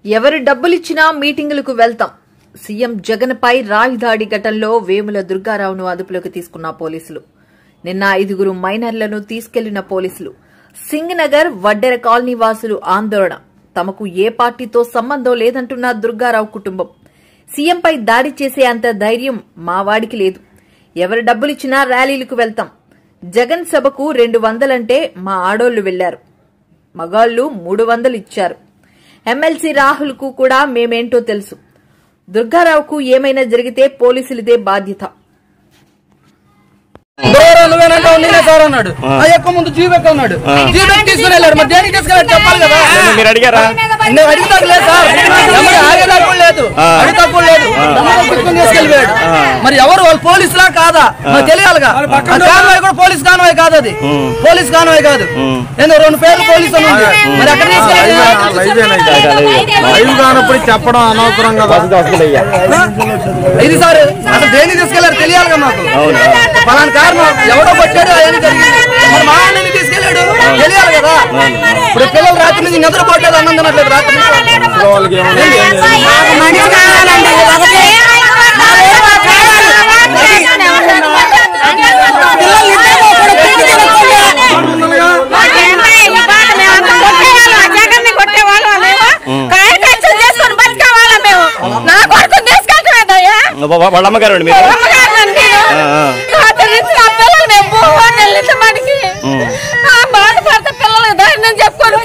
ఎవరు డబ్బులిచ్చినా మీటింగులకు వెళ్తాం. సీఎం జగన్ పై రాయిదాడి ఘటనలో వేముల దుర్గారావును అదుపులోకి తీసుకున్న పోలీసులు. నిన్న 5 మైనర్లను తీసుకెళ్లిన పోలీసులు. సింగ్ నగర్ వడ్డెర కాలనీ వాసులు ఆందోళన. తమకు ఏ పార్టీతో సంబంధం లేదంటున్న దుర్గారావు కుటుంబం. సీఎంపై దాడి చేసే అంత ధైర్యం మా వాడికి లేదు. ఎవరు డబ్బులిచ్చినా ర్యాలీలకు వెళ్తాం. జగన్ సభకు 200 అంటే మా ఆడోళ్లు వెళ్లారు. మగాళ్లు 300 ఇచ్చారు. ఎమ్మెల్సీ రాహుల్ కు కూడా మేమేంటో తెలుసు. దుర్గారావుకు ఏమైనా జరిగితే పోలీసులదే బాధ్యత. ముందు జీవెక్క ఉన్నాడు, జీవెక్ తీసుకుని వెళ్ళాడు. మరి దేనికి తీసుకెళ్ళాడు చెప్పాలి కదా. మీరు అడిగారా? అడిగితలేదు సార్, లేదు అడిగలేదు, తీసుకెళ్ళిపోయాడు. మరి ఎవరు వాళ్ళు పోలీసులా కాదా మరి తెలియాలిగా. కాన్వాయ్ కూడా పోలీస్ కాన్వాయ్ కాదు, అది పోలీస్ కాన్వాయ్ కాదు. నేను 2 పేర్లు పోలీసు మరి అక్కడ కానప్పుడు చెప్పడం అనవసరం కదా. ఇది సార్ అసలు దేనికి తీసుకెళ్లారు తెలియాలిగా మాకు. పలానా కారణం ఎవడో కొట్టాడు అవన్నీ జరిగింది. మరి మా అన్నని తీసుకెళ్ళాడు తెలియాలి కదా. ఇప్పుడు పిల్లలు రాత్రి నుంచి నిద్రపోవట్లేదు, అన్నం తినట్లేదు రాత్రి. వాళ్ళ అమ్మగారు అండి మీరు? బాధపడితే పిల్లలకు ధైర్యం చెప్పుకొని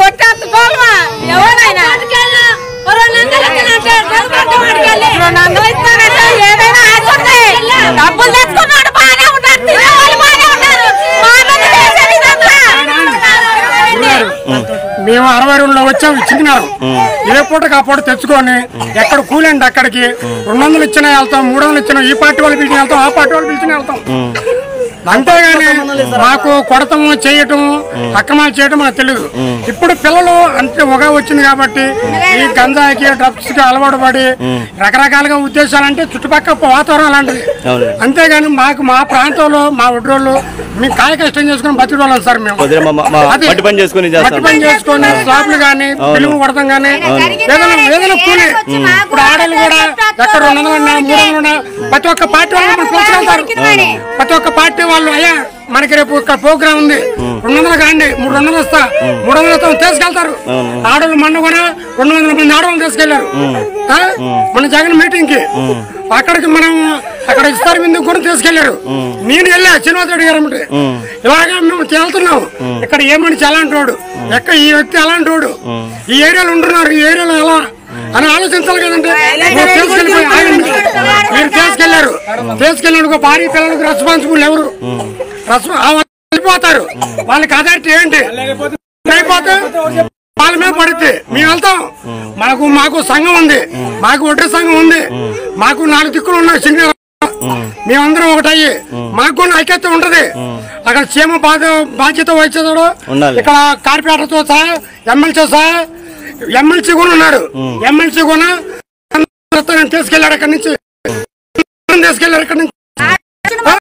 కొట్టేసుకోవాలమా ఎవరైనా ఏదైనా డబ్బులు తెచ్చుకున్నాడు బాగానే ఉంటారు. మేము 62లో వచ్చాం, ఇచ్చినారు. ఏ పూటకి ఆ పూట తెచ్చుకొని ఎక్కడ కూలండి అక్కడికి 200 ఇచ్చినా వెళ్తాం, 300 ఇచ్చినా ఈ పార్టీ వాళ్ళు పిలిచిన వెళ్తాం, ఆ పార్టీ వాళ్ళు పిలిచిన వెళ్తాం. అంతేగాని మాకు కొడతాము చేయటము అక్రమాలు చేయటం మాకు తెలియదు. ఇప్పుడు పిల్లలు అంటే ఒక వచ్చింది కాబట్టి ఈ గంజాయికి డ్రగ్స్ కి అలవాటు పడి రకరకాలుగా ఉద్దేశాలంటే చుట్టుపక్కల వాతావరణం అలాంటిది. అంతేగాని మాకు మా ప్రాంతంలో మా ఒడ్రోళ్ళు మేము కాయ కష్టం చేసుకుని బతికోవాలి సార్. మేము మట్టి పని చేసుకుని స్లాబ్లు గానీ పిలుపు కొడతాం గానీ ఏదైనా కూలి. ఇప్పుడు ఆడలు కూడా ఎక్కడ 200 ఉన్నా 300 ఉన్నా ప్రతి ఒక్క పార్టీ వాళ్ళు పిలుచుకెళ్తారు. ప్రతి ఒక్క పార్టీ వాళ్ళు అయ్యా మనకి రేపు ఇక్కడ ప్రోగ్రామ్ ఉంది 200 కాండి 300 వస్తా 300 వస్తా తీసుకెళ్తారు. ఆడవాళ్ళు మొన్న కూడా 200 మంది ఆడవాళ్ళు తీసుకెళ్లారు మన జగన్ మీటింగ్ కి. అక్కడికి మనం అక్కడ ఇస్తారు ముందుకు కూడా తీసుకెళ్లారు. నేను వెళ్ళా శ్రీనివాస రెడ్డి గారు అంటే ఇలాగా మేము వెళ్తున్నాం. ఇక్కడ ఏ మనిషి ఎలాంటి వాడు, ఎక్కడ ఈ వ్యక్తి ఎలాంటి వాడు, ఈ ఏరియాలో ఉంటున్నారు, ఈ ఏరియాలో ఎలా అని ఆలోచించాలి కదండి. మీరు తీసుకెళ్ళారు భారీ పిల్లలకు రెస్పాన్సిబుల్ ఎవరు వెళ్ళిపోతారు. వాళ్ళకి అథారిటీ ఏంటి అయిపోతే వాళ్ళ మీద పడితే మేము వెళ్తాం. మాకు సంఘం ఉంది, మాకు ఒడ్డే సంఘం ఉంది, మాకు 4 దిక్కులు ఉన్నాయి. సింగర్ మేమందరం ఒకటయ్యి మాకు కూడా ఐక్యత ఉంటది. అక్కడ క్షేమ బాధ్యత వహించేవాడు ఇక్కడ కార్పొరేటర్తో సహా ఎమ్మెల్సీ కూడా ఉన్నాడు. ఎమ్మెల్సీ కూడా తీసుకెళ్లాడు, అక్కడి నుంచి తీసుకెళ్లారు. ఇక్కడి నుంచి